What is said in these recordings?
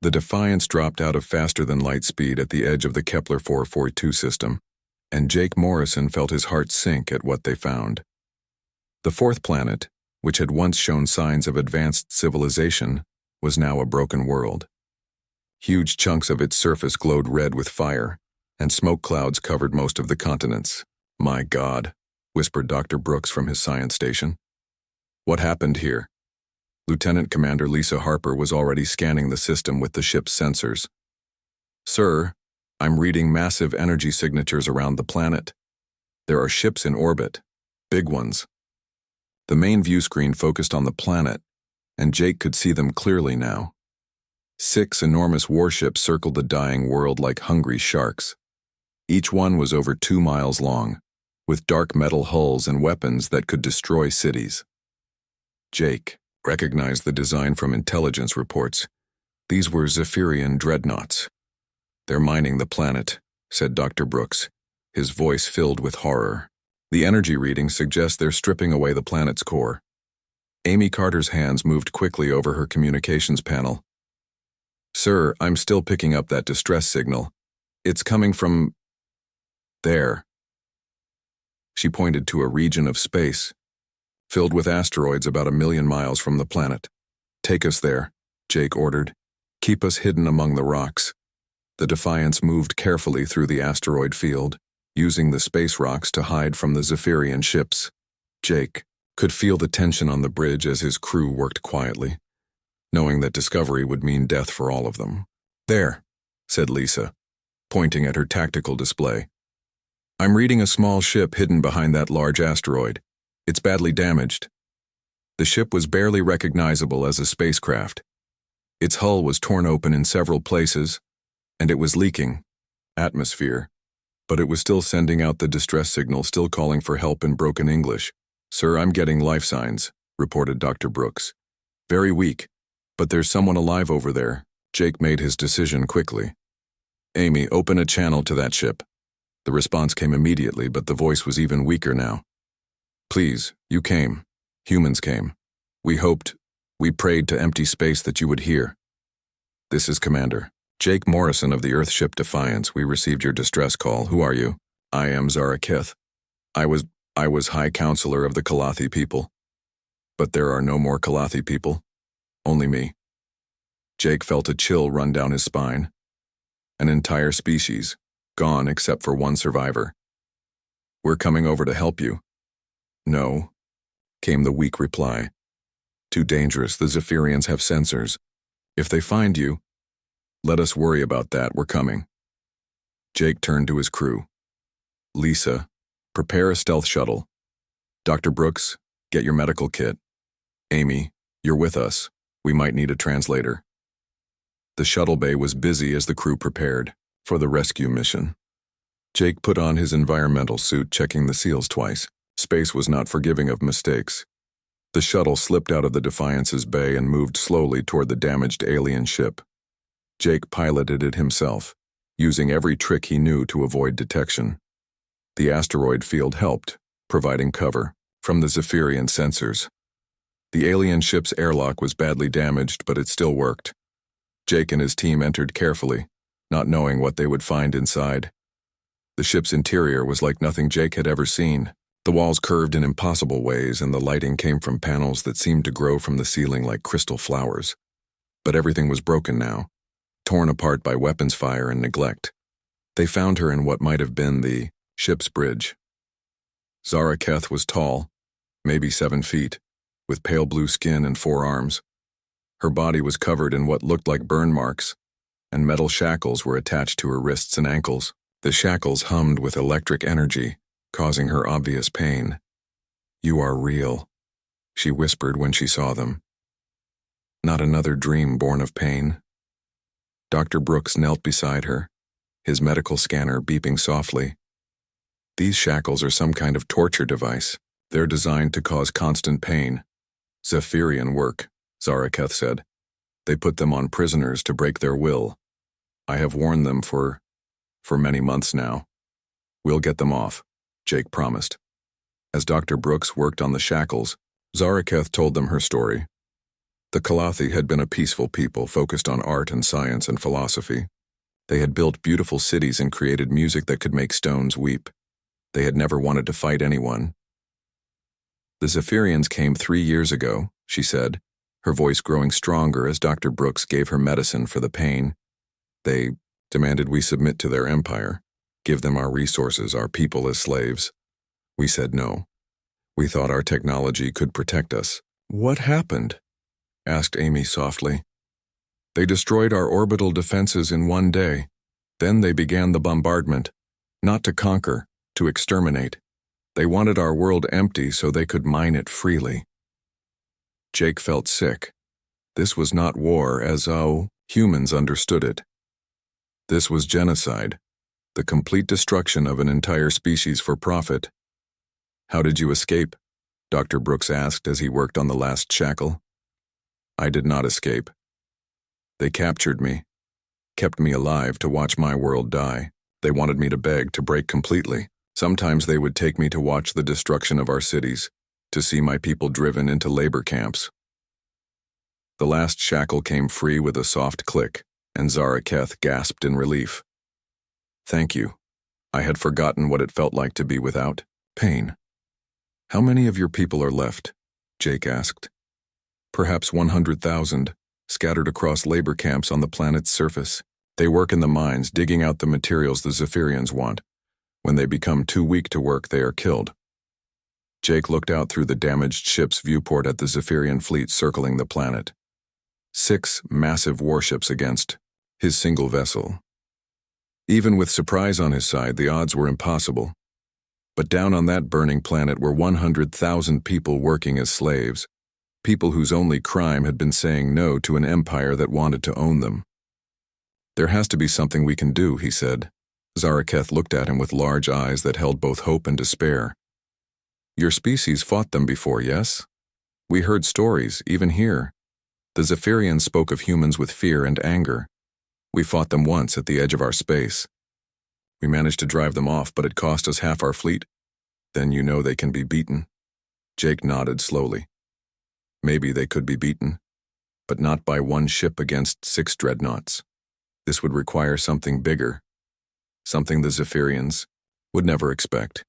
The Defiance dropped out of faster-than-light speed at the edge of the Kepler 442 system, and Jake Morrison felt his heart sink at what they found. The fourth planet, which had once shown signs of advanced civilization, was now a broken world. Huge chunks of its surface glowed red with fire, and smoke clouds covered most of the continents. "My God," whispered Dr. Brooks from his science station. "What happened here?" Lieutenant Commander Lisa Harper was already scanning the system with the ship's sensors. "Sir, I'm reading massive energy signatures around the planet. There are ships in orbit, big ones." The main view screen focused on the planet, and Jake could see them clearly now. 6 enormous warships circled the dying world like hungry sharks. Each one was over 2 miles long, with dark metal hulls and weapons that could destroy cities. Jake recognized the design from intelligence reports. These were Zephyrian dreadnoughts. "They're mining the planet," said Dr. Brooks, his voice filled with horror. "The energy readings suggest they're stripping away the planet's core." Amy Carter's hands moved quickly over her communications panel. "Sir, I'm still picking up that distress signal. It's coming from there." She pointed to a region of space, filled with asteroids about 1,000,000 miles from the planet. "Take us there," Jake ordered. "Keep us hidden among the rocks." The Defiance moved carefully through the asteroid field, using the space rocks to hide from the Zephyrian ships. Jake could feel the tension on the bridge as his crew worked quietly, knowing that discovery would mean death for all of them. "There," said Lisa, pointing at her tactical display. "I'm reading a small ship hidden behind that large asteroid. It's badly damaged." The ship was barely recognizable as a spacecraft. Its hull was torn open in several places, and it was leaking atmosphere, but it was still sending out the distress signal, still calling for help in broken English. "Sir, I'm getting life signs," reported Dr. Brooks. "Very weak, but there's someone alive over there." Jake made his decision quickly. "Amy, open a channel to that ship." The response came immediately, but the voice was even weaker now. "Please, you came. Humans came. We hoped, we prayed to empty space that you would hear. This is Commander Jake Morrison of the Earthship Defiance. We received your distress call. Who are you?" "I am Zara Keth. I was High Counselor of the Kalathi people. But there are no more Kalathi people. Only me." Jake felt a chill run down his spine. An entire species, gone except for one survivor. "We're coming over to help you." "No," came the weak reply. "Too dangerous. The Zephyrians have sensors. If they find you, let us worry about that. We're coming." Jake turned to his crew. "Lisa, prepare a stealth shuttle. Dr. Brooks, get your medical kit. Amy, you're with us. We might need a translator." The shuttle bay was busy as the crew prepared for the rescue mission. Jake put on his environmental suit, checking the seals twice. Space was not forgiving of mistakes. The shuttle slipped out of the Defiance's bay and moved slowly toward the damaged alien ship. Jake piloted it himself, using every trick he knew to avoid detection. The asteroid field helped, providing cover from the Zephyrian sensors. The alien ship's airlock was badly damaged, but it still worked. Jake and his team entered carefully, not knowing what they would find inside. The ship's interior was like nothing Jake had ever seen. The walls curved in impossible ways, and the lighting came from panels that seemed to grow from the ceiling like crystal flowers. But everything was broken now, torn apart by weapons fire and neglect. They found her in what might have been the ship's bridge. Zara Keth was tall, maybe 7 feet, with pale blue skin and 4 arms. Her body was covered in what looked like burn marks, and metal shackles were attached to her wrists and ankles. The shackles hummed with electric energy, causing her obvious pain. "You are real," she whispered when she saw them. "Not another dream born of pain." Dr. Brooks knelt beside her, his medical scanner beeping softly. "These shackles are some kind of torture device. They're designed to cause constant pain." "Zephyrian work," Zara Keth said. "They put them on prisoners to break their will. I have warned them for many months now. We'll get them off," Jake promised. As Dr. Brooks worked on the shackles, Zara Keth told them her story. The Kalathi had been a peaceful people focused on art and science and philosophy. They had built beautiful cities and created music that could make stones weep. They had never wanted to fight anyone. The Zephyrians came 3 years ago, she said, her voice growing stronger as Dr. Brooks gave her medicine for the pain. They demanded we submit to their empire, give them our resources, our people as slaves. We said no. We thought our technology could protect us. What happened? Asked Amy softly. They destroyed our orbital defenses in 1 day. Then they began the bombardment, not to conquer, to exterminate. They wanted our world empty so they could mine it freely. Jake felt sick. This was not war as humans understood it. This was genocide, the complete destruction of an entire species for profit. How did you escape? Dr. Brooks asked as he worked on the last shackle. I did not escape. They captured me, kept me alive to watch my world die. They wanted me to beg, to break completely. Sometimes they would take me to watch the destruction of our cities, to see my people driven into labor camps. The last shackle came free with a soft click, and Zaraketh gasped in relief. Thank you. I had forgotten what it felt like to be without pain. How many of your people are left? Jake asked. Perhaps 100,000, scattered across labor camps on the planet's surface. They work in the mines, digging out the materials the Zephyrians want. When they become too weak to work, they are killed. Jake looked out through the damaged ship's viewport at the Zephyrian fleet circling the planet. 6 massive warships against his single vessel. Even with surprise on his side, the odds were impossible. But down on that burning planet were 100,000 people working as slaves. People whose only crime had been saying no to an empire that wanted to own them. There has to be something we can do, he said. Zaraketh looked at him with large eyes that held both hope and despair. Your species fought them before, yes? We heard stories, even here. The Zephyrians spoke of humans with fear and anger. We fought them once at the edge of our space. We managed to drive them off, but it cost us half our fleet. Then you know they can be beaten. Jake nodded slowly. Maybe they could be beaten, but not by 1 ship against 6 dreadnoughts. This would require something bigger, something the Zephyrians would never expect.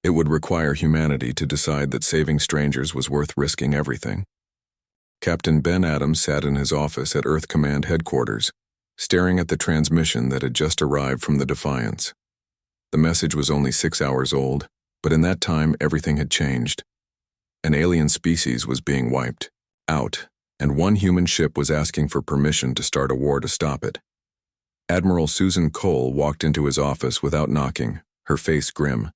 It would require humanity to decide that saving strangers was worth risking everything. Captain Ben Adams sat in his office at Earth Command headquarters, staring at the transmission that had just arrived from the Defiance. The message was only 6 hours old, but in that time everything had changed. An alien species was being wiped out, and 1 human ship was asking for permission to start a war to stop it. Admiral Susan Cole walked into his office without knocking, her face grim.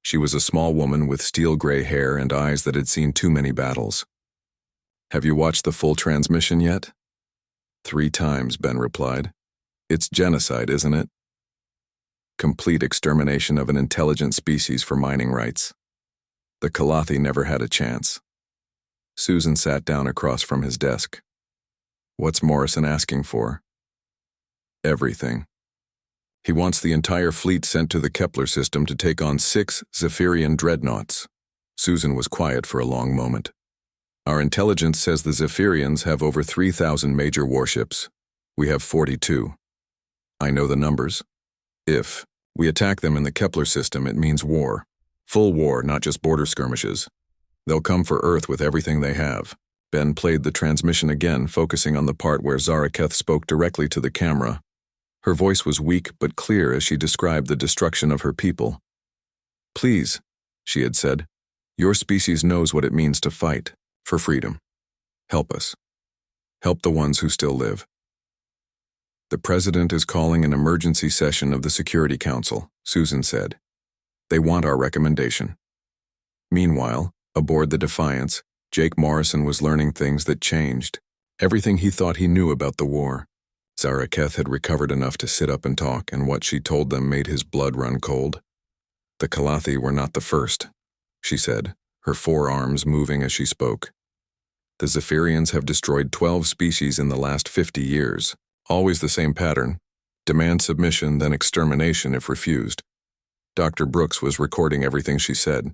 She was a small woman with steel-gray hair and eyes that had seen too many battles. Have you watched the full transmission yet? 3 times, Ben replied. It's genocide, isn't it? Complete extermination of an intelligent species for mining rights. The Kalathi never had a chance. Susan sat down across from his desk. What's Morrison asking for? Everything. He wants the entire fleet sent to the Kepler system to take on 6 Zephyrian dreadnoughts. Susan was quiet for a long moment. Our intelligence says the Zephyrians have over 3,000 major warships. We have 42. I know the numbers. If we attack them in the Kepler system, it means war. Full war, not just border skirmishes. They'll come for Earth with everything they have. Ben played the transmission again, focusing on the part where Zaraketh spoke directly to the camera. Her voice was weak but clear as she described the destruction of her people. Please, she had said, your species knows what it means to fight for freedom. Help us. Help the ones who still live. The President is calling an emergency session of the Security Council, Susan said. They want our recommendation. Meanwhile, aboard the Defiance, Jake Morrison was learning things that changed. Everything he thought he knew about the war. Zaraketh had recovered enough to sit up and talk, and what she told them made his blood run cold. The Kalathi were not the first, she said, her forearms moving as she spoke. The Zephyrians have destroyed 12 species in the last 50 years. Always the same pattern. Demand submission, then extermination if refused. Dr. Brooks was recording everything she said.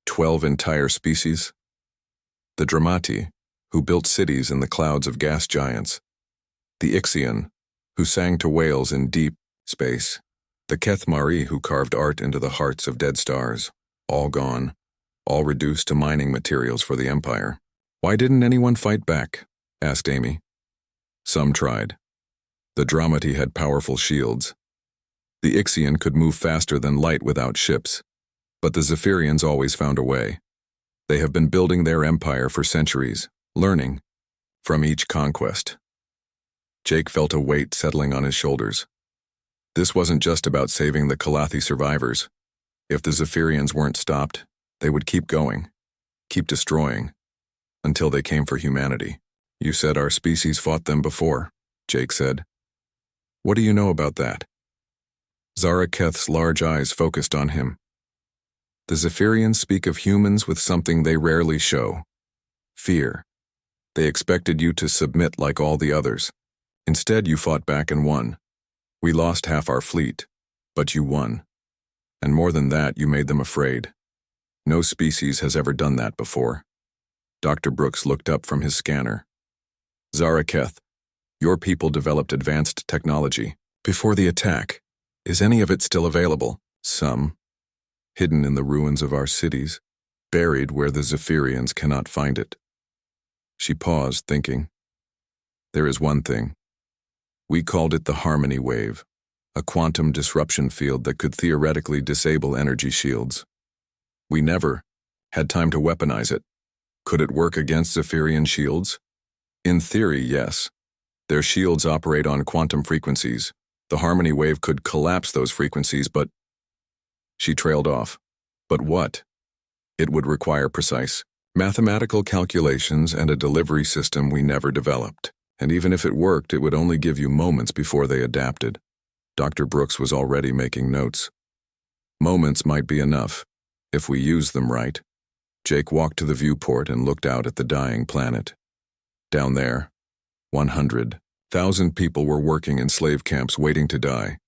12 entire species? The Dramati, who built cities in the clouds of gas giants. The Ixion, who sang to whales in deep space. The Kethmari, who carved art into the hearts of dead stars. All gone, all reduced to mining materials for the Empire. "Why didn't anyone fight back?" asked Amy. Some tried. The Dramati had powerful shields. The Ixion could move faster than light without ships, but the Zephyrians always found a way. They have been building their empire for centuries, learning from each conquest. Jake felt a weight settling on his shoulders. This wasn't just about saving the Kalathi survivors. If the Zephyrians weren't stopped, they would keep going, keep destroying, until they came for humanity. "You said our species fought them before," Jake said. "What do you know about that?" Zara Keth's large eyes focused on him. "The Zephyrians speak of humans with something they rarely show: fear. They expected you to submit like all the others. Instead, you fought back and won. We lost half our fleet, but you won. And more than that, you made them afraid. No species has ever done that before." Dr. Brooks looked up from his scanner. "Zara Keth, your people developed advanced technology. Before the attack, is any of it still available?" "Some. Hidden in the ruins of our cities, buried where the Zephyrians cannot find it." She paused, thinking. "There is one thing. We called it the Harmony Wave, a quantum disruption field that could theoretically disable energy shields. We never had time to weaponize it. Could it work against Zephyrian shields? In theory, yes. Their shields operate on quantum frequencies. The Harmony Wave could collapse those frequencies, but..." She trailed off. "But what?" "It would require precise mathematical calculations and a delivery system we never developed. And even if it worked, it would only give you moments before they adapted." Dr. Brooks was already making notes. "Moments might be enough, if we use them right." Jake walked to the viewport and looked out at the dying planet. Down there, 100,000 people were working in slave camps waiting to die.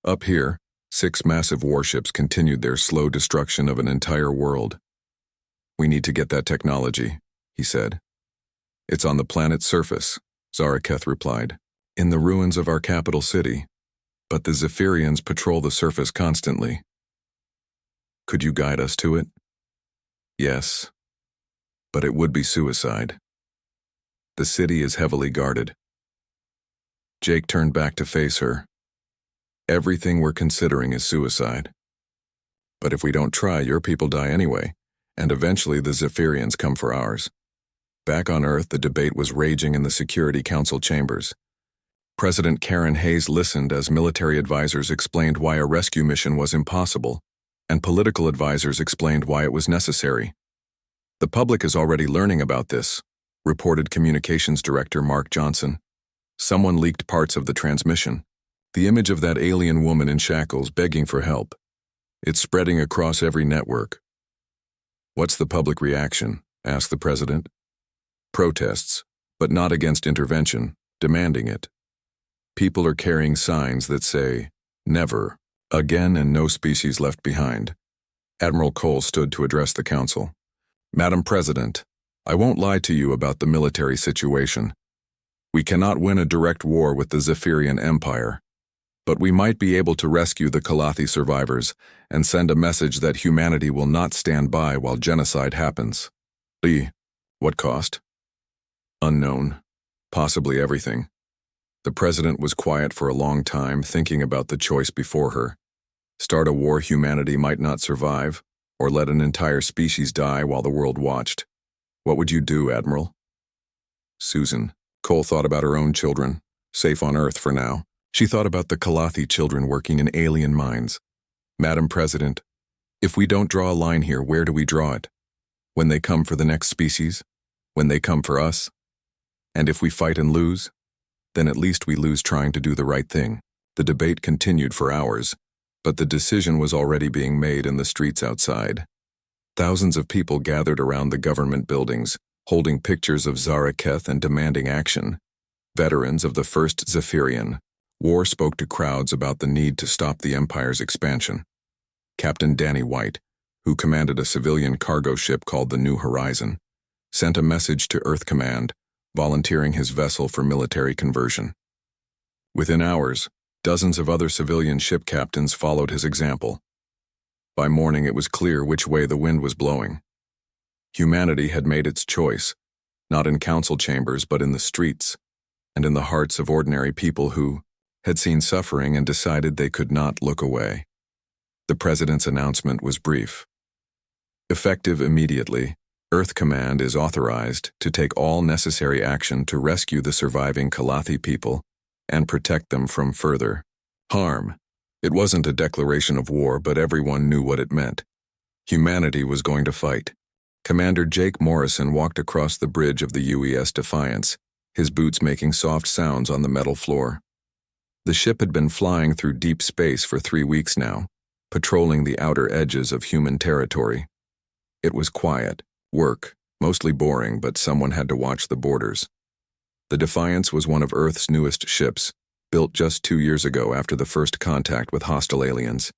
Up here, 6 massive warships continued their slow destruction of an entire world. "We need to get that technology," he said. "It's on the planet's surface," Zara Keth replied, "in the ruins of our capital city. But the Zephyrians patrol the surface constantly." "Could you guide us to it?" "Yes, but it would be suicide. The city is heavily guarded." Jake turned back to face her. "Everything we're considering is suicide. But if we don't try, your people die anyway, and eventually the Zephyrians come for ours." Back on Earth, the debate was raging in the Security Council chambers. President Karen Hayes listened as military advisors explained why a rescue mission was impossible, and political advisors explained why it was necessary. "The public is already learning about this," reported Communications Director Mark Johnson. "Someone leaked parts of the transmission. The image of that alien woman in shackles begging for help. It's spreading across every network." "What's the public reaction?" asked the president. "Protests, but not against intervention, demanding it. People are carrying signs that say, 'Never again and no species left behind.'" Admiral Cole stood to address the council. "Madam President, I won't lie to you about the military situation. We cannot win a direct war with the Zephyrian Empire, but we might be able to rescue the Kalathi survivors and send a message that humanity will not stand by while genocide happens." "What cost?" "Unknown. Possibly everything." The president was quiet for a long time, thinking about the choice before her. Start a war humanity might not survive, or let an entire species die while the world watched. "What would you do, Admiral?" "Susan." Cole thought about her own children, safe on Earth for now. She thought about the Kalathi children working in alien mines. "Madam President, if we don't draw a line here, where do we draw it? When they come for the next species? When they come for us? And if we fight and lose, then at least we lose trying to do the right thing." The debate continued for hours, but the decision was already being made in the streets outside. Thousands of people gathered around the government buildings, holding pictures of Zara Keth and demanding action. Veterans of the First Zephyrian War spoke to crowds about the need to stop the Empire's expansion. Captain Danny White, who commanded a civilian cargo ship called the New Horizon, sent a message to Earth Command, volunteering his vessel for military conversion. Within hours, dozens of other civilian ship captains followed his example. By morning, it was clear which way the wind was blowing. Humanity had made its choice, not in council chambers but in the streets, and in the hearts of ordinary people who had seen suffering and decided they could not look away. The President's announcement was brief. Effective immediately, Earth Command is authorized to take all necessary action to rescue the surviving Kalathi people and protect them from further harm. It wasn't a declaration of war, but everyone knew what it meant. Humanity was going to fight. Commander Jake Morrison walked across the bridge of the UES Defiance, his boots making soft sounds on the metal floor. The ship had been flying through deep space for 3 weeks now, patrolling the outer edges of human territory. It was quiet, work, mostly boring, but someone had to watch the borders. The Defiance was one of Earth's newest ships, built just 2 years ago after the first contact with hostile aliens.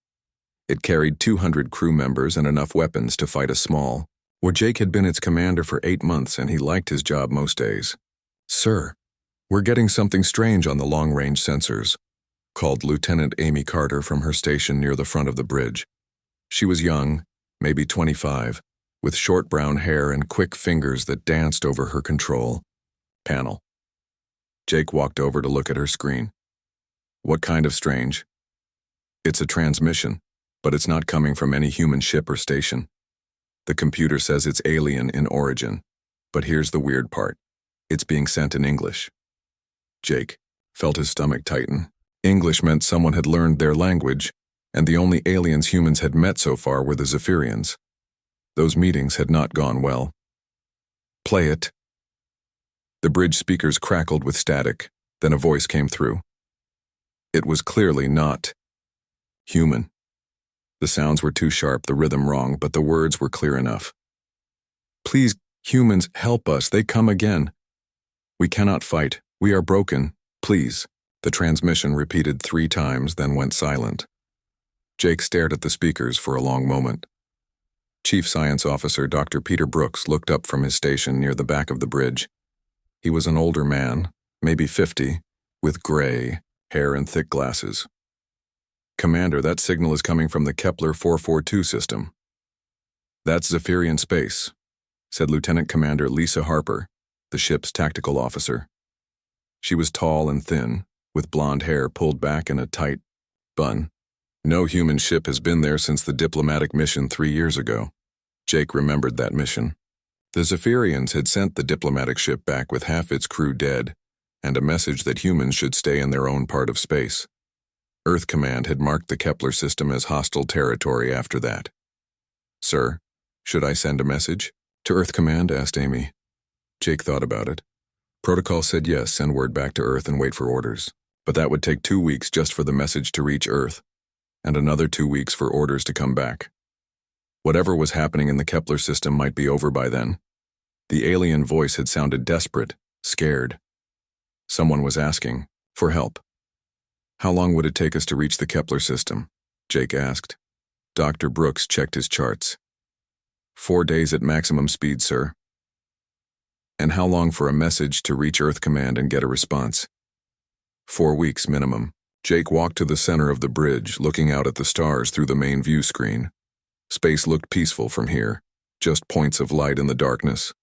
It carried 200 crew members and enough weapons to fight a small war. Jake had been its commander for 8 months and he liked his job most days. "Sir, we're getting something strange on the long-range sensors," called Lieutenant Amy Carter from her station near the front of the bridge. She was young, maybe 25, with short brown hair and quick fingers that danced over her control panel. Jake walked over to look at her screen. "What kind of strange?" "It's a transmission, but it's not coming from any human ship or station. The computer says it's alien in origin, but here's the weird part. It's being sent in English." Jake felt his stomach tighten. English meant someone had learned their language, and the only aliens humans had met so far were the Zephyrians. Those meetings had not gone well. "Play it." The bridge speakers crackled with static, then a voice came through. It was clearly not human. The sounds were too sharp, the rhythm wrong, but the words were clear enough. "Please, humans, help us. They come again. We cannot fight. We are broken. Please." The transmission repeated 3 times, then went silent. Jake stared at the speakers for a long moment. Chief Science Officer Dr. Peter Brooks looked up from his station near the back of the bridge. He was an older man, maybe 50, with gray hair and thick glasses. "Commander, that signal is coming from the Kepler 442 system." "That's Zephyrian space," said Lieutenant Commander Lisa Harper, the ship's tactical officer. She was tall and thin, with blonde hair pulled back in a tight bun. "No human ship has been there since the diplomatic mission 3 years ago." Jake remembered that mission. The Zephyrians had sent the diplomatic ship back with half its crew dead, and a message that humans should stay in their own part of space. Earth Command had marked the Kepler system as hostile territory after that. "Sir, should I send a message?" "To Earth Command?" asked Amy. Jake thought about it. Protocol said yes, send word back to Earth and wait for orders. But that would take 2 weeks just for the message to reach Earth, and another 2 weeks for orders to come back. Whatever was happening in the Kepler system might be over by then. The alien voice had sounded desperate, scared. Someone was asking for help. "How long would it take us to reach the Kepler system?" Jake asked. Dr. Brooks checked his charts. 4 days at maximum speed, sir." "And how long for a message to reach Earth Command and get a response?" 4 weeks minimum. Jake walked to the center of the bridge, looking out at the stars through the main view screen. Space looked peaceful from here, just points of light in the darkness.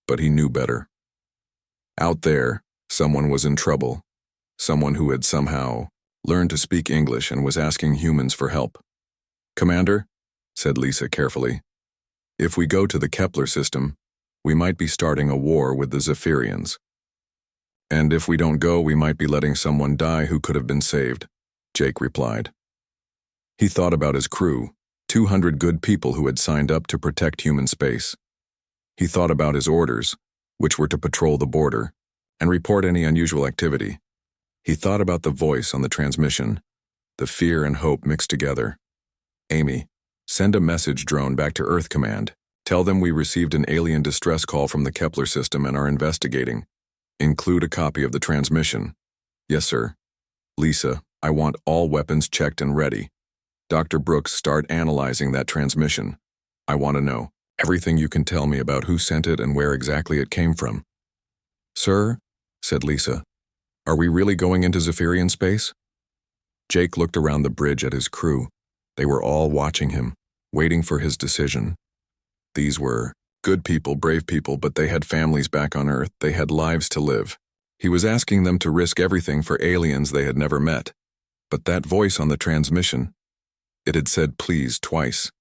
But he knew better. Out there, someone was in trouble. Someone who had somehow learned to speak English and was asking humans for help. "Commander," said Lisa carefully, "if we go to the Kepler system, we might be starting a war with the Zephyrians. And if we don't go, we might be letting someone die who could have been saved," Jake replied. He thought about his crew, 200 good people who had signed up to protect human space. He thought about his orders, which were to patrol the border and report any unusual activity. He thought about the voice on the transmission, the fear and hope mixed together. "Amy, send a message drone back to Earth Command. Tell them we received an alien distress call from the Kepler system and are investigating. Include a copy of the transmission." "Yes, sir." "Lisa, I want all weapons checked and ready. Dr. Brooks, start analyzing that transmission. I want to know Everything you can tell me about who sent it and where exactly it came from." "Sir," said Lisa, "are we really going into Zephyrian space?" Jake looked around the bridge at his crew. They were all watching him, waiting for his decision. These were good people, brave people, but they had families back on Earth. They had lives to live. He was asking them to risk everything for aliens they had never met. But that voice on the transmission, it had said please twice.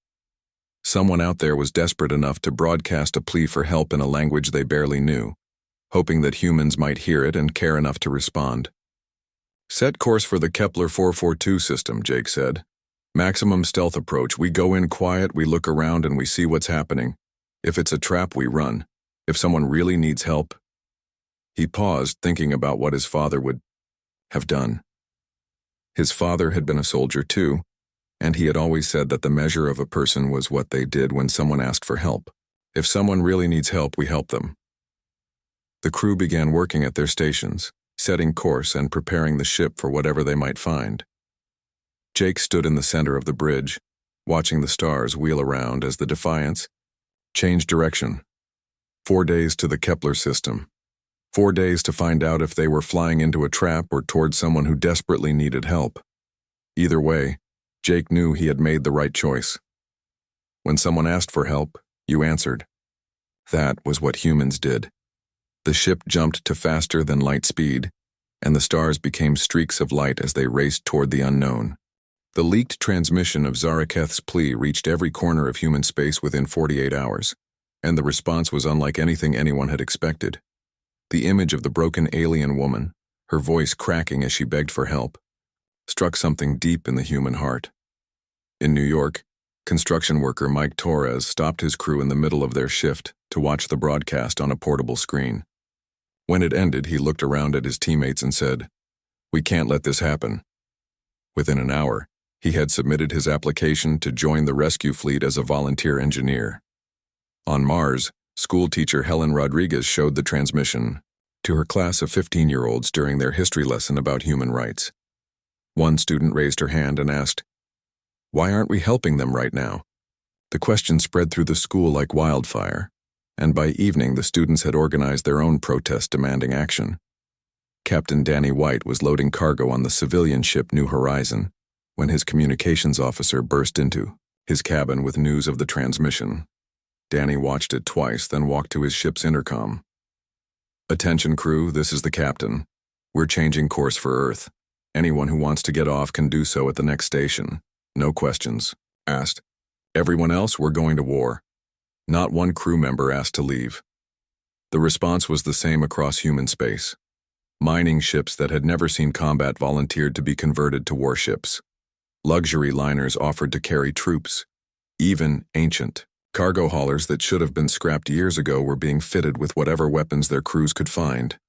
Someone out there was desperate enough to broadcast a plea for help in a language they barely knew, hoping that humans might hear it and care enough to respond. "Set course for the Kepler 442 system," Jake said. "Maximum stealth approach. We go in quiet, we look around, and we see what's happening. If it's a trap, we run. If someone really needs help..." He paused, thinking about what his father would have done. His father had been a soldier too, and he had always said that the measure of a person was what they did when someone asked for help. If someone really needs help, we help them. The crew began working at their stations, setting course and preparing the ship for whatever they might find. Jake stood in the center of the bridge, watching the stars wheel around as the Defiance changed direction. 4 days to the Kepler system. 4 days to find out if they were flying into a trap or towards someone who desperately needed help. Either way, Jake knew he had made the right choice. When someone asked for help, you answered. That was what humans did. The ship jumped to faster than light speed, and the stars became streaks of light as they raced toward the unknown. The leaked transmission of Zaraketh's plea reached every corner of human space within 48 hours, and the response was unlike anything anyone had expected. The image of the broken alien woman, her voice cracking as she begged for help, struck something deep in the human heart. In New York, construction worker Mike Torres stopped his crew in the middle of their shift to watch the broadcast on a portable screen. When it ended, he looked around at his teammates and said, "We can't let this happen." Within an hour, he had submitted his application to join the rescue fleet as a volunteer engineer. On Mars, schoolteacher Helen Rodriguez showed the transmission to her class of 15-year-olds during their history lesson about human rights. One student raised her hand and asked, "Why aren't we helping them right now?" The question spread through the school like wildfire, and by evening the students had organized their own protest demanding action. Captain Danny White was loading cargo on the civilian ship New Horizon when his communications officer burst into his cabin with news of the transmission. Danny watched it twice, then walked to his ship's intercom. "Attention crew, this is the captain. We're changing course for Earth. Anyone who wants to get off can do so at the next station. No questions asked. Everyone else, we're going to war." Not one crew member asked to leave. The response was the same across human space. Mining ships that had never seen combat volunteered to be converted to warships. Luxury liners offered to carry troops. Even ancient cargo haulers that should have been scrapped years ago were being fitted with whatever weapons their crews could find.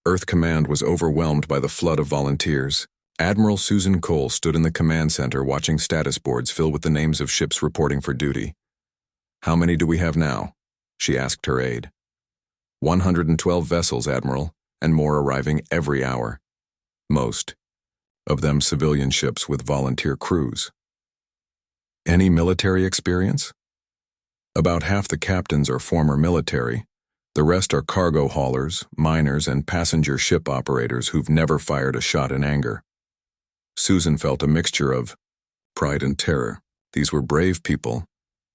Earth Command was overwhelmed by the flood of volunteers. Admiral Susan Cole stood in the command center watching status boards fill with the names of ships reporting for duty. "How many do we have now?" she asked her aide. 112 vessels, Admiral, and more arriving every hour. Most of them civilian ships with volunteer crews. Any military experience? About half the captains are former military. The rest are cargo haulers, miners, and passenger ship operators who've never fired a shot in anger. Susan felt a mixture of pride and terror. These were brave people,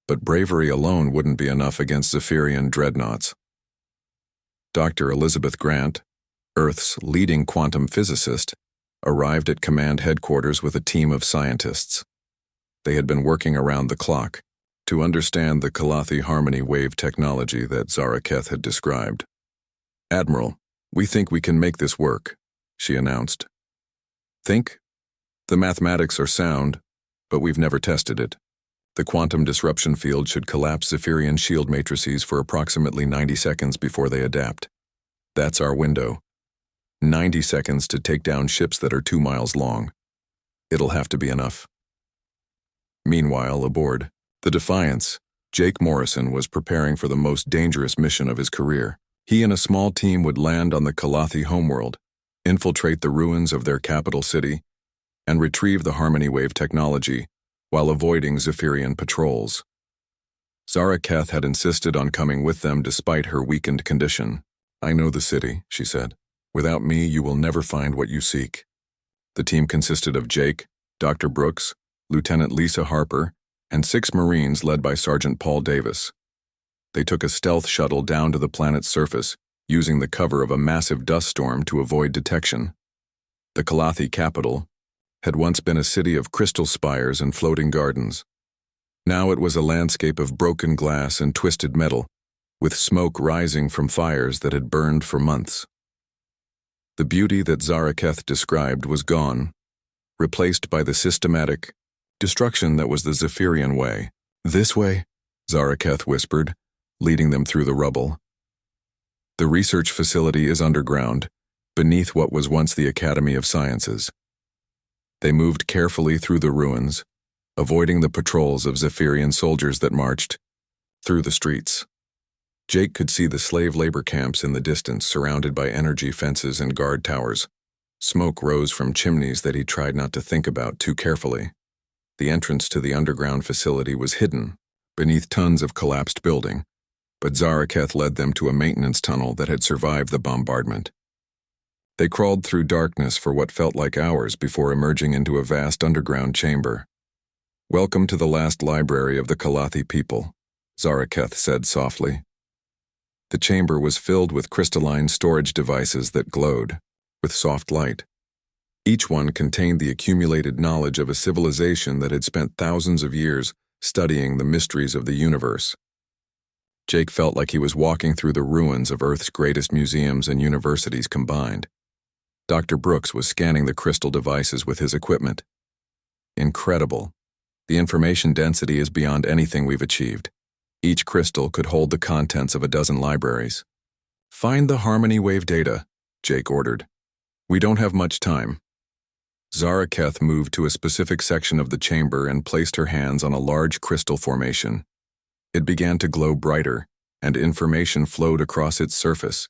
but bravery alone wouldn't be enough against Zephyrian dreadnoughts. Dr. Elizabeth Grant, Earth's leading quantum physicist, arrived at command headquarters with a team of scientists. They had been working around the clock to understand the Kalathi harmony wave technology that Zaraketh had described. "Admiral, we think we can make this work," she announced. "Think? The mathematics are sound, but we've never tested it. The quantum disruption field should collapse Zephyrian shield matrices for approximately 90 seconds before they adapt. That's our window. 90 seconds to take down ships that are 2 miles long. It'll have to be enough." Meanwhile, aboard the Defiance, Jake Morrison was preparing for the most dangerous mission of his career. He and a small team would land on the Kalathi homeworld, infiltrate the ruins of their capital city, and retrieve the harmony wave technology while avoiding Zephyrian patrols. Zaraketh had insisted on coming with them despite her weakened condition. "I know the city," she said. "Without me, you will never find what you seek." The team consisted of Jake, Dr. Brooks, Lieutenant Lisa Harper, and 6 Marines led by Sergeant Paul Davis. They took a stealth shuttle down to the planet's surface, using the cover of a massive dust storm to avoid detection. The Kalathi capital had once been a city of crystal spires and floating gardens. Now it was a landscape of broken glass and twisted metal, with smoke rising from fires that had burned for months. The beauty that Zaraketh described was gone, replaced by the systematic destruction that was the Zephyrian way. "This way," Zaraketh whispered, leading them through the rubble. "The research facility is underground, beneath what was once the Academy of Sciences." They moved carefully through the ruins, avoiding the patrols of Zephyrian soldiers that marched through the streets. Jake could see the slave labor camps in the distance, surrounded by energy fences and guard towers. Smoke rose from chimneys that he tried not to think about too carefully. The entrance to the underground facility was hidden, beneath tons of collapsed building, but Zaraketh led them to a maintenance tunnel that had survived the bombardment. They crawled through darkness for what felt like hours before emerging into a vast underground chamber. "Welcome to the last library of the Kalathi people," Zaraketh said softly. The chamber was filled with crystalline storage devices that glowed with soft light. Each one contained the accumulated knowledge of a civilization that had spent thousands of years studying the mysteries of the universe. Jake felt like he was walking through the ruins of Earth's greatest museums and universities combined. Dr. Brooks was scanning the crystal devices with his equipment. "Incredible. The information density is beyond anything we've achieved. Each crystal could hold the contents of a dozen libraries." "Find the harmony wave data," Jake ordered. "We don't have much time." Zaraketh moved to a specific section of the chamber and placed her hands on a large crystal formation. It began to glow brighter, and information flowed across its surface,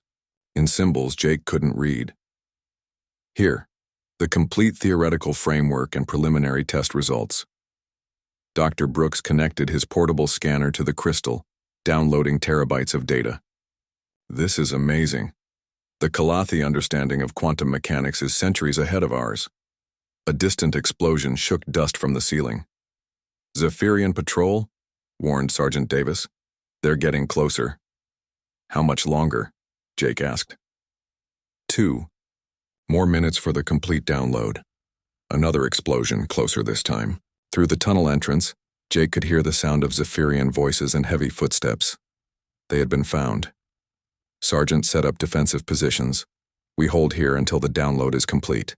in symbols Jake couldn't read. "Here, the complete theoretical framework and preliminary test results." Dr. Brooks connected his portable scanner to the crystal, downloading terabytes of data. "This is amazing. The Kalathi understanding of quantum mechanics is centuries ahead of ours." A distant explosion shook dust from the ceiling. "Zephyrian patrol?" warned Sergeant Davis. "They're getting closer." "How much longer?" Jake asked. 2 more minutes for the complete download." Another explosion, closer this time. Through the tunnel entrance, Jake could hear the sound of Zephyrian voices and heavy footsteps. They had been found. Sergeant set up defensive positions. "We hold here until the download is complete."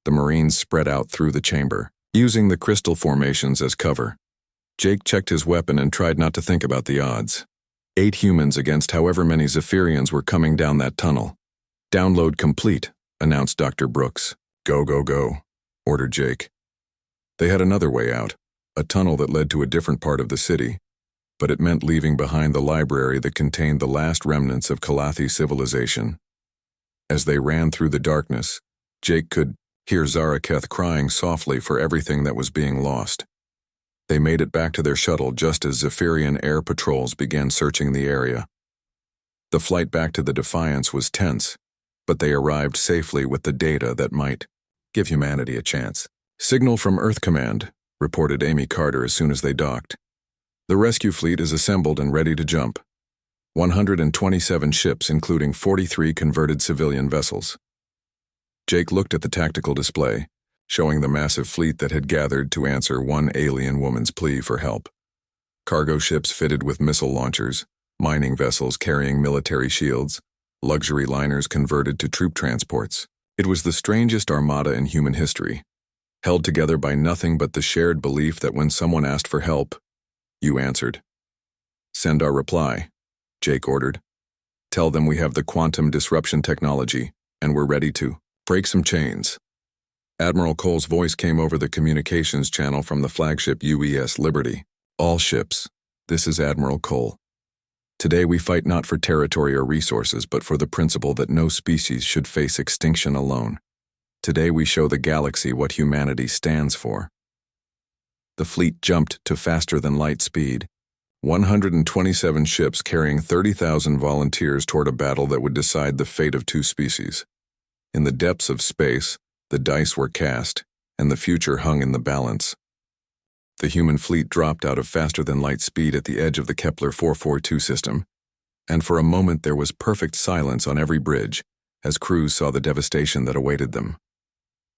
The Marines spread out through the chamber, using the crystal formations as cover. Jake checked his weapon and tried not to think about the odds. 8 humans against however many Zephyrians were coming down that tunnel. "Download complete," announced Dr. Brooks. "Go, go, go," ordered Jake. They had another way out, a tunnel that led to a different part of the city, but it meant leaving behind the library that contained the last remnants of Kalathi civilization. As they ran through the darkness, Jake could hear Zaraketh crying softly for everything that was being lost. They made it back to their shuttle just as Zephyrian air patrols began searching the area. The flight back to the Defiance was tense, but they arrived safely with the data that might give humanity a chance. "Signal from Earth Command," reported Amy Carter as soon as they docked. "The rescue fleet is assembled and ready to jump. 127 ships, including 43 converted civilian vessels." Jake looked at the tactical display, showing the massive fleet that had gathered to answer one alien woman's plea for help. Cargo ships fitted with missile launchers, mining vessels carrying military shields, luxury liners converted to troop transports. It was the strangest armada in human history, held together by nothing but the shared belief that when someone asked for help, you answered. "Send our reply," Jake ordered. "Tell them we have the quantum disruption technology, and we're ready to break some chains." Admiral Cole's voice came over the communications channel from the flagship UES Liberty. "All ships, this is Admiral Cole. Today we fight not for territory or resources, but for the principle that no species should face extinction alone. Today we show the galaxy what humanity stands for." The fleet jumped to faster-than-light speed, 127 ships carrying 30,000 volunteers toward a battle that would decide the fate of two species. In the depths of space, the dice were cast, and the future hung in the balance. The human fleet dropped out of faster-than-light speed at the edge of the Kepler 442 system, and for a moment there was perfect silence on every bridge as crews saw the devastation that awaited them.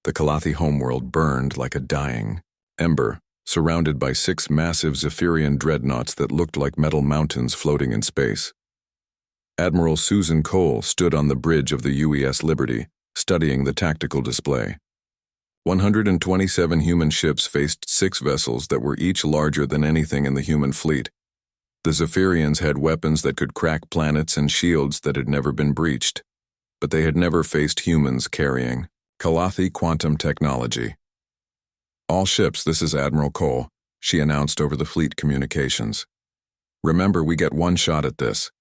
The Kalathi homeworld burned like a dying ember, surrounded by 6 massive Zephyrian dreadnoughts that looked like metal mountains floating in space. Admiral Susan Cole stood on the bridge of the UES Liberty, studying the tactical display. 127 human ships faced 6 vessels that were each larger than anything in the human fleet. The Zephyrians had weapons that could crack planets and shields that had never been breached, but they had never faced humans carrying Kalathi quantum technology. "All ships, this is Admiral Cole," she announced over the fleet communications. "Remember, we get one shot at this.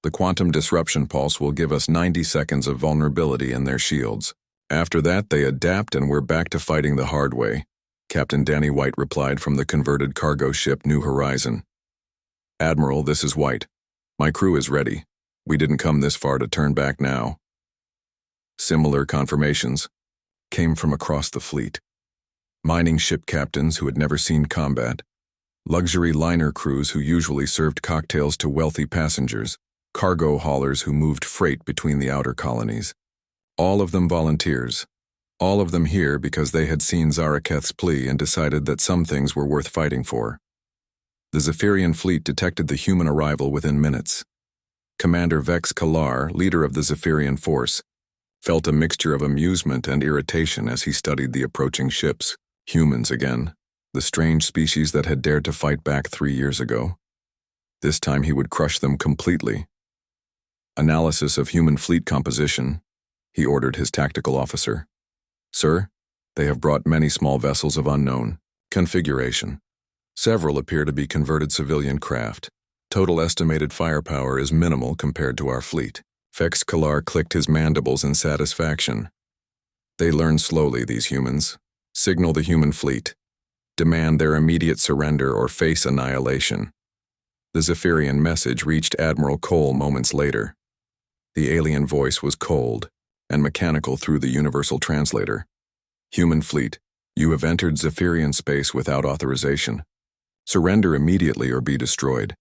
The quantum disruption pulse will give us 90 seconds of vulnerability in their shields. After that, they adapt and we're back to fighting the hard way," Captain Danny White replied from the converted cargo ship New Horizon. "Admiral, this is White. My crew is ready. We didn't come this far to turn back now." Similar confirmations came from across the fleet. Mining ship captains who had never seen combat, luxury liner crews who usually served cocktails to wealthy passengers, cargo haulers who moved freight between the outer colonies. All of them volunteers. All of them here because they had seen Zaraketh's plea and decided that some things were worth fighting for. The Zephyrian fleet detected the human arrival within minutes. Commander Vex Kalar, leader of the Zephyrian force, felt a mixture of amusement and irritation as he studied the approaching ships. Humans again, the strange species that had dared to fight back 3 years ago. This time he would crush them completely. Analysis of human fleet composition, he ordered his tactical officer. "Sir, they have brought many small vessels of unknown configuration. Several appear to be converted civilian craft. Total estimated firepower is minimal compared to our fleet." Vex Kalar clicked his mandibles in satisfaction. "They learn slowly, these humans. Signal the human fleet. Demand their immediate surrender or face annihilation." The Zephyrian message reached Admiral Cole moments later. The alien voice was cold and mechanical through the universal translator. "Human fleet, you have entered Zephyrian space without authorization. Surrender immediately or be destroyed.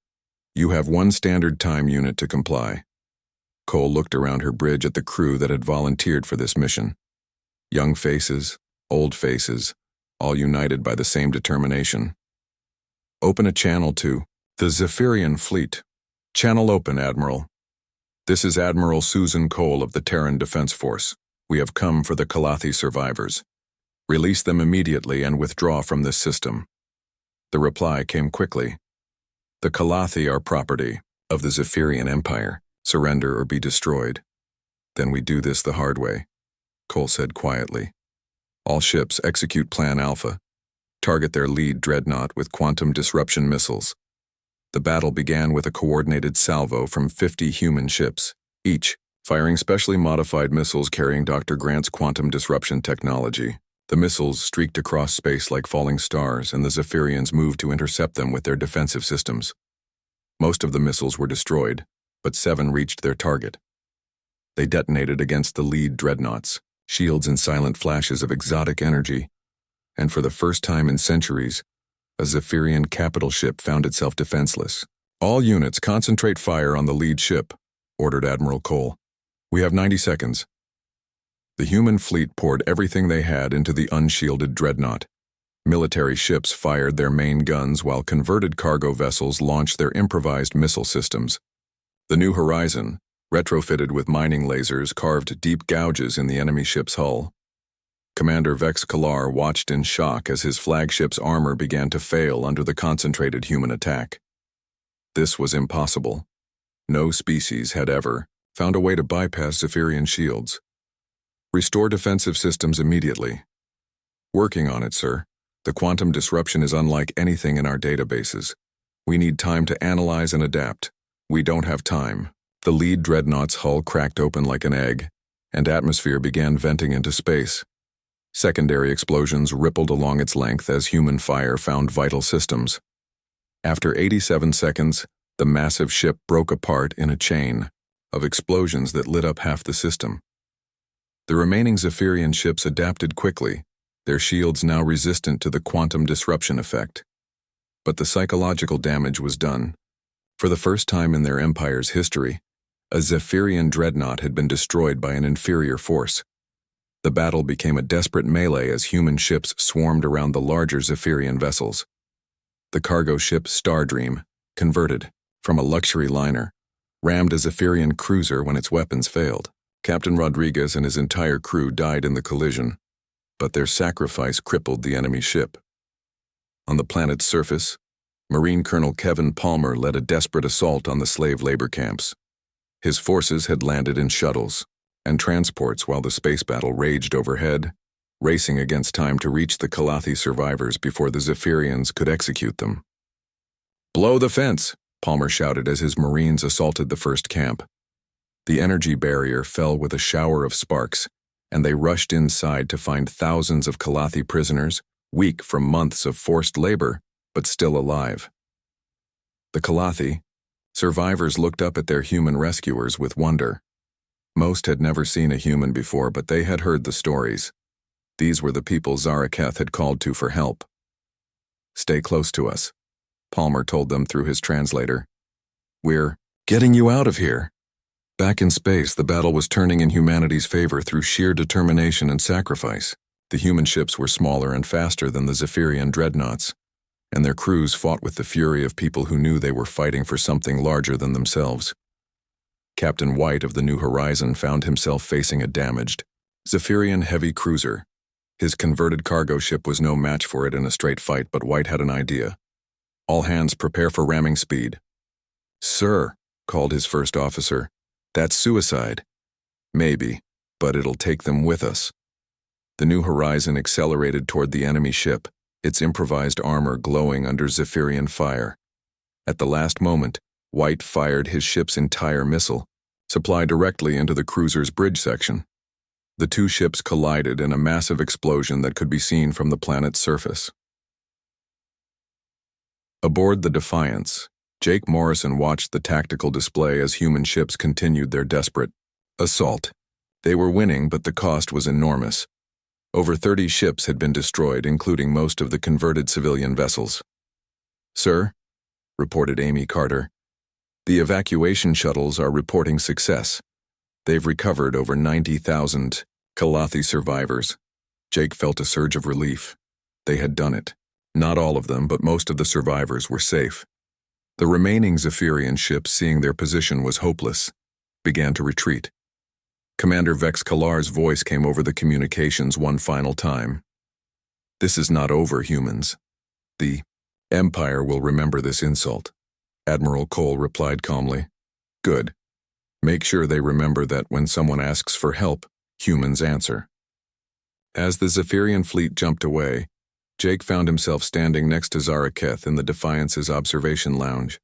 You have 1 standard time unit to comply." Cole looked around her bridge at the crew that had volunteered for this mission. Young faces, old faces, all united by the same determination. "Open a channel to the Zephyrian fleet. Channel open, Admiral. This is Admiral Susan Cole of the Terran Defense Force. We have come for the Kalathi survivors. Release them immediately and withdraw from this system." The reply came quickly. "The Kalathi are property of the Zephyrian Empire. Surrender or be destroyed." "Then we do this the hard way," Cole said quietly. "All ships execute Plan Alpha. Target their lead dreadnought with quantum disruption missiles." The battle began with a coordinated salvo from 50 human ships, each firing specially modified missiles carrying Dr. Grant's quantum disruption technology. The missiles streaked across space like falling stars, and the Zephyrians moved to intercept them with their defensive systems. Most of the missiles were destroyed, but 7 reached their target. They detonated against the lead dreadnoughts, shields and silent flashes of exotic energy, and for the first time in centuries, a Zephyrian capital ship found itself defenseless. "All units concentrate fire on the lead ship," ordered Admiral Cole. "We have 90 seconds." The human fleet poured everything they had into the unshielded dreadnought. Military ships fired their main guns while converted cargo vessels launched their improvised missile systems. The New Horizon, retrofitted with mining lasers, carved deep gouges in the enemy ship's hull. Commander Vex Kalar watched in shock as his flagship's armor began to fail under the concentrated human attack. This was impossible. No species had ever found a way to bypass Zephyrian shields. "Restore defensive systems immediately." "Working on it, sir. The quantum disruption is unlike anything in our databases. We need time to analyze and adapt. We don't have time." The lead dreadnought's hull cracked open like an egg, and atmosphere began venting into space. Secondary explosions rippled along its length as human fire found vital systems. After 87 seconds, the massive ship broke apart in a chain of explosions that lit up half the system. The remaining Zephyrian ships adapted quickly, their shields now resistant to the quantum disruption effect. But the psychological damage was done. For the first time in their empire's history, a Zephyrian dreadnought had been destroyed by an inferior force. The battle became a desperate melee as human ships swarmed around the larger Zephyrian vessels. The cargo ship Stardream, converted from a luxury liner, rammed a Zephyrian cruiser when its weapons failed. Captain Rodriguez and his entire crew died in the collision, but their sacrifice crippled the enemy ship. On the planet's surface, Marine Colonel Kevin Palmer led a desperate assault on the slave labor camps. His forces had landed in shuttles and transports while the space battle raged overhead, racing against time to reach the Calathi survivors before the Zephyrians could execute them. "Blow the fence!" Palmer shouted as his Marines assaulted the first camp. The energy barrier fell with a shower of sparks, and they rushed inside to find thousands of Calathi prisoners, weak from months of forced labor, but still alive. The Calathi survivors looked up at their human rescuers with wonder. Most had never seen a human before, but they had heard the stories. These were the people Zaraketh had called to for help. "Stay close to us," Palmer told them through his translator. "We're getting you out of here." Back in space, the battle was turning in humanity's favor through sheer determination and sacrifice. The human ships were smaller and faster than the Zephyrian dreadnoughts, and their crews fought with the fury of people who knew they were fighting for something larger than themselves. Captain White of the New Horizon found himself facing a damaged Zephyrian heavy cruiser. His converted cargo ship was no match for it in a straight fight, but White had an idea. "All hands prepare for ramming speed." "Sir," called his first officer, "that's suicide." "Maybe, but it'll take them with us." The New Horizon accelerated toward the enemy ship, its improvised armor glowing under Zephyrian fire. At the last moment, White fired his ship's entire missile, supplied directly into the cruiser's bridge section. The two ships collided in a massive explosion that could be seen from the planet's surface. Aboard the Defiance, Jake Morrison watched the tactical display as human ships continued their desperate assault. They were winning, but the cost was enormous. Over 30 ships had been destroyed, including most of the converted civilian vessels. "Sir," reported Amy Carter, "the evacuation shuttles are reporting success. They've recovered over 90,000 Calathi survivors." Jake felt a surge of relief. They had done it. Not all of them, but most of the survivors were safe. The remaining Zephyrian ships, seeing their position was hopeless, began to retreat. Commander Vex Kalar's voice came over the communications one final time. "This is not over, humans. The Empire will remember this insult." Admiral Cole replied calmly. "Good. Make sure they remember that when someone asks for help, humans answer." As the Zephyrian fleet jumped away, Jake found himself standing next to Zaraketh in the Defiance's observation lounge.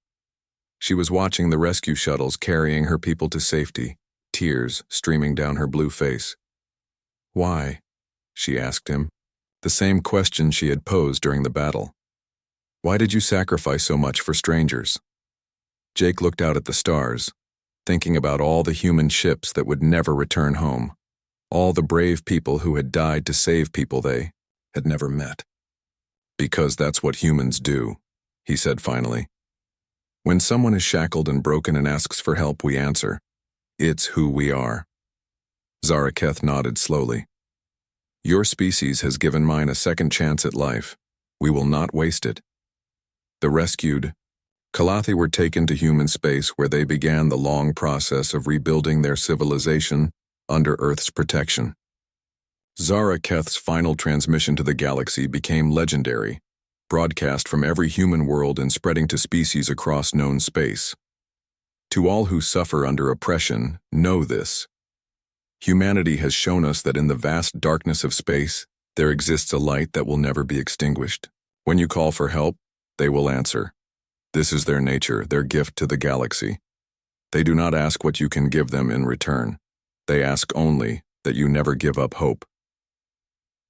She was watching the rescue shuttles carrying her people to safety, tears streaming down her blue face. "Why?" she asked him, the same question she had posed during the battle. "Why did you sacrifice so much for strangers?" Jake looked out at the stars, thinking about all the human ships that would never return home, all the brave people who had died to save people they had never met. "Because that's what humans do," he said finally. "When someone is shackled and broken and asks for help, we answer. It's who we are." Zaraketh nodded slowly. "Your species has given mine a second chance at life. We will not waste it." The rescued Calathi were taken to human space, where they began the long process of rebuilding their civilization under Earth's protection. Zaraketh's final transmission to the galaxy became legendary, broadcast from every human world and spreading to species across known space. To all who suffer under oppression, know this. Humanity has shown us that in the vast darkness of space, there exists a light that will never be extinguished. When you call for help, they will answer. This is their nature, their gift to the galaxy. They do not ask what you can give them in return. They ask only that you never give up hope.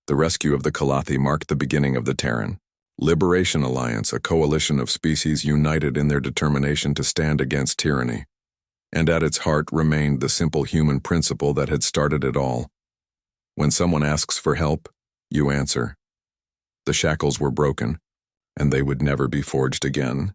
The rescue of the Calathi marked the beginning of the Terran, Liberation Alliance, a coalition of species united in their determination to stand against tyranny. And at its heart remained the simple human principle that had started it all. When someone asks for help, you answer. The shackles were broken, and they would never be forged again.